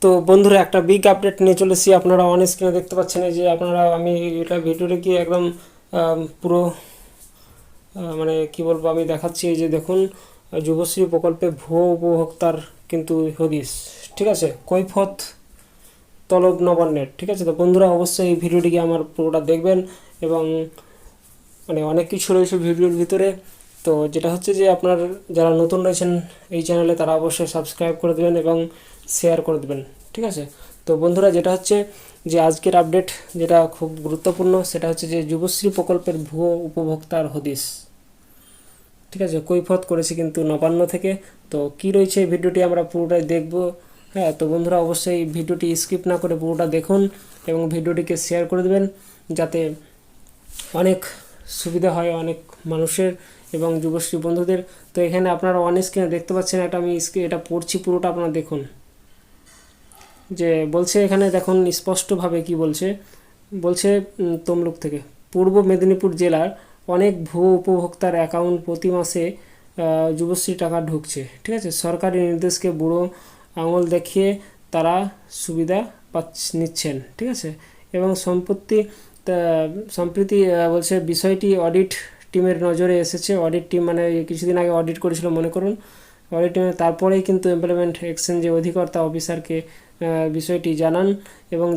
তো বন্ধুরা একটা বিগ আপডেট নিয়ে চলেছি। আপনারা অন স্ক্রিনে দেখতে পাচ্ছেন এই যে আপনারা আমি এটা ভিডিওটা কি একদম পুরো মানে কি বলবো আমি দেখাচ্ছি। এই যে দেখুন, যুবশ্রী প্রকল্পে ভুয়ো উপভোক্তার কিন্তু হদিস, ঠিক আছে, কৈফত তলব নবান্নের। ঠিক আছে, তো বন্ধুরা অবশ্যই এই ভিডিওটিকে আমার পুরোটা দেখবেন এবং মানে অনেক কিছু রয়েছে ভিডিওর ভিতরে। তো যেটা হচ্ছে যে আপনার যারা নতুন রয়েছেন এই চ্যানেলে তারা অবশ্যই সাবস্ক্রাইব করে দেবেন এবং শেয়ার করে দেবেন, ঠিক আছে। তো বন্ধুরা যেটা হচ্ছে যে আজকের আপডেট যেটা খুব গুরুত্বপূর্ণ সেটা হচ্ছে যে যুবশ্রী প্রকল্পের ভুয়ো উপভোক্তার হদিস, ঠিক আছে, কৈফত করেছে কিন্তু নবান্ন থেকে। তো কি রয়েছে এই ভিডিওটি আমরা পুরোটাই দেখব। হ্যাঁ, তো বন্ধুরা অবশ্যই ভিডিওটি স্কিপ না করে পুরোটা দেখুন এবং ভিডিওটিকে শেয়ার করে দেবেন যাতে অনেক সুবিধা হয় অনেক মানুষের এবং যুবশ্রী বন্ধুদের। তো এখানে আপনারা অন স্ক্রিনে দেখতে পাচ্ছেন, এটা আমি এটা পড়ছি পুরোটা আপনারা দেখুন। যে বলছে এখানে দেখুন স্পষ্টভাবে কি বলছে। বলছে তমলুক থেকে পূর্ব মেদিনীপুর জেলার অনেক ভুয়ো উপভোক্তার অ্যাকাউন্ট প্রতি মাসে যুবশ্রী টাকা ঢুকছে, ঠিক আছে। সরকারি নির্দেশকে বুড়ো আঙুল দেখিয়ে তারা সুবিধা নিচ্ছেন, ঠিক আছে। এবং সম্প্রতি বলছে বিষয়টি অডিট টিমের নজরে এসেছে। অডিট টিম মানে কিছুদিন আগে অডিট করেছিল মনে করুন, অডিট টিমে তারপরেই কিন্তু এমপ্লয়মেন্ট এক্সচেঞ্জে অধিকর্তা অফিসারকে বিষয়টি জানান এবং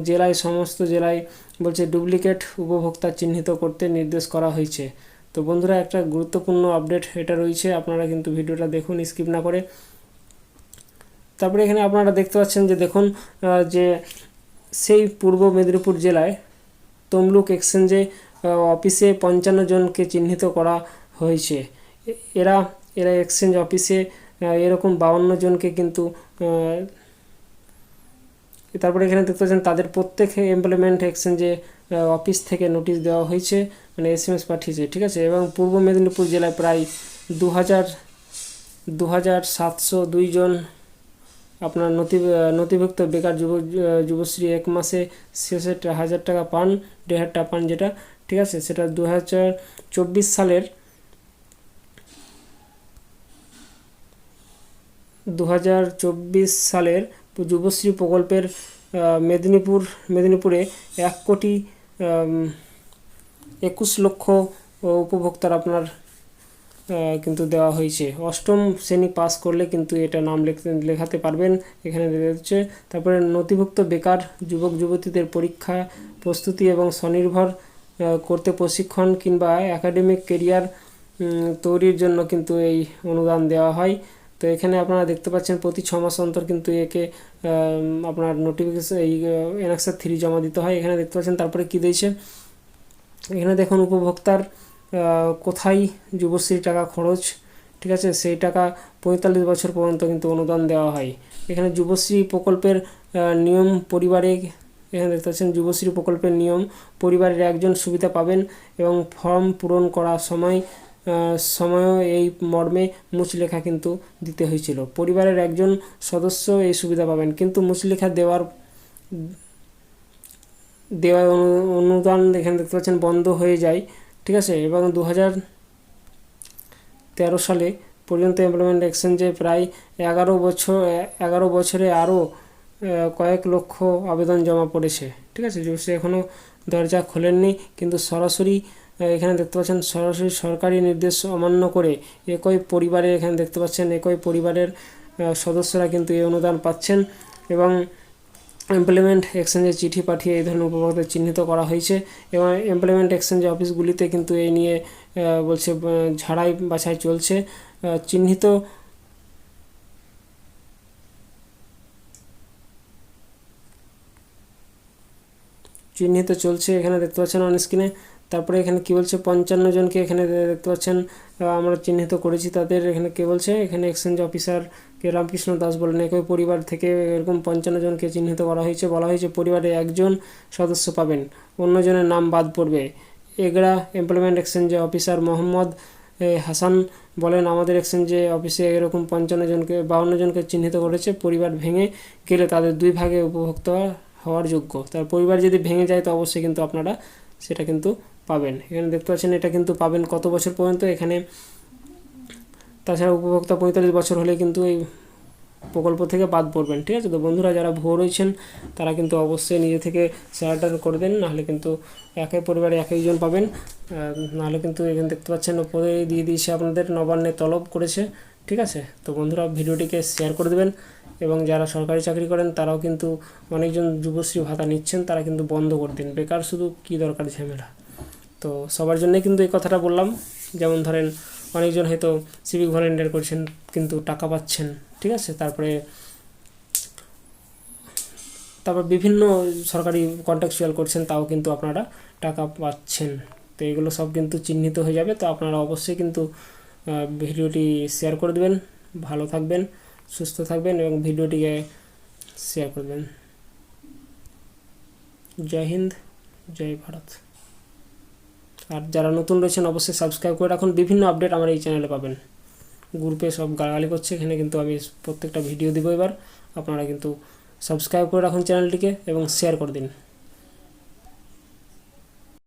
সমস্ত জেলায় বলছে ডুপ্লিকেট উপভোক্তা চিহ্নিত করতে নির্দেশ করা হয়েছে। তো বন্ধুরা একটা গুরুত্বপূর্ণ আপডেট এটা রয়েছে, আপনারা কিন্তু ভিডিওটা দেখুন স্কিপ না করে। তারপরে এখানে আপনারা দেখতে পাচ্ছেন যে দেখুন যে সেই পূর্ব মেদিনীপুর জেলায় তমলুক এক্সচেঞ্জে অফিসে 55 জনকে চিহ্নিত করা হয়েছে। এরা এরা এক্সচেঞ্জ অফিসে এরকম 52 জনকে কিন্তু তারপরে এখানে দেখতে পাচ্ছেন তাদের প্রত্যেকে এমপ্লয়মেন্ট এক্সচেঞ্জে অফিস থেকে নোটিশ দেওয়া হয়েছে, মানে SMS পাঠিয়েছে, ঠিক আছে। এবং পূর্ব মেদিনীপুর জেলায় প্রায় 2702 জন আপনার নথিভুক্ত বেকার যুবশ্রী এক মাসে শেষে 1000 টাকা পান, 1500 টাকা পান যেটা, ঠিক আছে। সেটা 2024 সালের 2024 সালের যুবশ্রী প্রকল্পের মেদিনীপুরে 1,21,00,000 উপভোক্তার আপনার কিন্তু দেওয়া হয়েছে। অষ্টম শ্রেণী পাস করলে কিন্তু এটা নাম লেখাতে পারবেন, এখানে রয়েছে। তারপরে নথিভুক্ত বেকার যুবক যুবতীদের পরীক্ষা প্রস্তুতি এবং স্বনির্ভর করতে প্রশিক্ষণ কিংবা একাডেমিক কেরিয়ার তৈরির জন্য কিন্তু এই অনুদান দেওয়া হয়। তো এখানে আপনারা দেখতে পাচ্ছেন প্রতি 6 মাস অন্তর কিন্তু একে আপনার নোটিফিকেশন এই এনএক্সার 3 জমা দিতে হয়। এখানে দেখতে পাচ্ছেন তারপরে কি দিয়েছে, এখানে দেখুন উপভোক্তার কোথায় যুবশ্রী টাকা খরচ, ঠিক আছে, সেই টাকা 45 বছর পর্যন্ত কিন্তু অনুদান দেওয়া হয়। এখানে যুবশ্রী প্রকল্পের নিয়ম পরিবারে, এখানে দেখতে পাচ্ছেন যুবশ্রী প্রকল্পের নিয়ম পরিবারের একজন সুবিধা পাবেন এবং ফর্ম পূরণ করার সময়ও এই মর্মে মুচলেখা কিন্তু দিতে হয়েছিল। পরিবারের একজন সদস্য এই সুবিধা পাবেন, কিন্তু মুচলেখা দেওয়ার অনুদান এখানে দেখতে পাচ্ছেন বন্ধ হয়ে যায়, ঠিক আছে। এবং 2013 সালে পর্যন্ত এমপ্লয়মেন্ট এক্সচেঞ্জে প্রায় 11 বছরে আরও কয়েক লক্ষ আবেদন জমা পড়েছে, ঠিক আছে। সে এখনও দরজা খোলেননি, কিন্তু সরাসরি এখানে দেখতে পাচ্ছেন সরাসরি সরকারি নির্দেশ অমান্য করে একই পরিবারে, এখানে দেখতে পাচ্ছেন একই পরিবারের সদস্যরা কিন্তু এই অনুদান পাচ্ছেন এবং এমপ্লয়মেন্ট এক্সচেঞ্জে চিঠি পাঠিয়ে এই ধরনের উপভোক্তা চিহ্নিত করা হয়েছে। এবং এমপ্লয়মেন্ট এক্সচেঞ্জ অফিসগুলিতে কিন্তু এই নিয়ে বলছে ঝাড়াই বাছাই চলছে। চিহ্নিত চলছে, এখানে দেখতে পাচ্ছেন অন স্ক্রিনে। তারপরে এখানে কি বলছে 55 জনকে এখানে দেখতে পাচ্ছেন আমরা চিহ্নিত করেছি তাদের। এখানে কে বলছে, এখানে এক্সচেঞ্জ অফিসারকে রামকৃষ্ণ দাস বলেন একই পরিবার থেকে এরকম 55 জনকে চিহ্নিত করা হয়েছে। বলা হয়েছে পরিবারে একজন সদস্য পাবেন, অন্যজনের নাম বাদ পড়বে। এগড়া এমপ্লয়মেন্ট এক্সচেঞ্জে অফিসার মোহাম্মদ হাসান বলেন আমাদের এক্সচেঞ্জে অফিসে এরকম 52 জনকে চিহ্নিত করেছে। পরিবার ভেঙে গেলে তাদের 2 ভাগে উপভোক্তা হওয়ার যোগ্য। তার পরিবার যদি ভেঙে যায় তো অবশ্যই কিন্তু আপনারা সেটা কিন্তু পাবেন। এখানে দেখতে পাচ্ছেন এটা কিন্তু পাবেন কত বছর পর্যন্ত। এখানে তাছাড়া উপভোক্তা 45 বছর হলে কিন্তু এই প্রকল্প থেকে বাদ পড়বেন, ঠিক আছে। তো বন্ধুরা যারা ভুয়ো রয়েছেন তারা কিন্তু অবশ্যই নিজে থেকে শেয়ারটা করে দেন, নাহলে কিন্তু একই পরিবারে একজন পাবেন। নাহলে কিন্তু এখানে দেখতে পাচ্ছেন ওপরে দিয়ে দিয়েছে আপনাদের নবান্নে তলব করেছে, ঠিক আছে। তো বন্ধুরা ভিডিওটিকে শেয়ার করে দেবেন, এবং যারা সরকারি চাকরি করেন তারাও কিন্তু অনেকজন যুবশ্রী ভাতা নিচ্ছেন, তারা কিন্তু বন্ধ করে দিন, বেকার শুধু কী দরকার ঝামেলা। তো সবার জন্যই কিন্তু এই কথাটা বললাম। যেমন ধরেন অনেকজন হয়তো সিভিক ভলেন্টিয়ার করছেন কিন্তু টাকা পাচ্ছেন, ঠিক আছে। তারপর বিভিন্ন সরকারি কন্ট্রাকচুয়াল করছেন, তাও কিন্তু আপনারা টাকা পাচ্ছেন। তো এগুলো সব কিন্তু চিহ্নিত হয়ে যাবে। তো আপনারা অবশ্যই কিন্তু ভিডিওটি শেয়ার করে দেবেন। ভালো থাকবেন, সুস্থ থাকবেন এবং ভিডিওটিকে শেয়ার করবেন। জয় হিন্দ, জয় ভারত। আর যারা নতুন রয়েছেন অবশ্যই সাবস্ক্রাইব করে রাখুন, বিভিন্ন আপডেট আমার এই চ্যানেলে পাবেন। গ্রুপে সব গালাগালি করছে, এখানে কিন্তু আমি প্রত্যেকটা ভিডিও দিব এবার। আপনারা কিন্তু সাবস্ক্রাইব করে রাখুন চ্যানেলটিকে এবং শেয়ার করে দিন।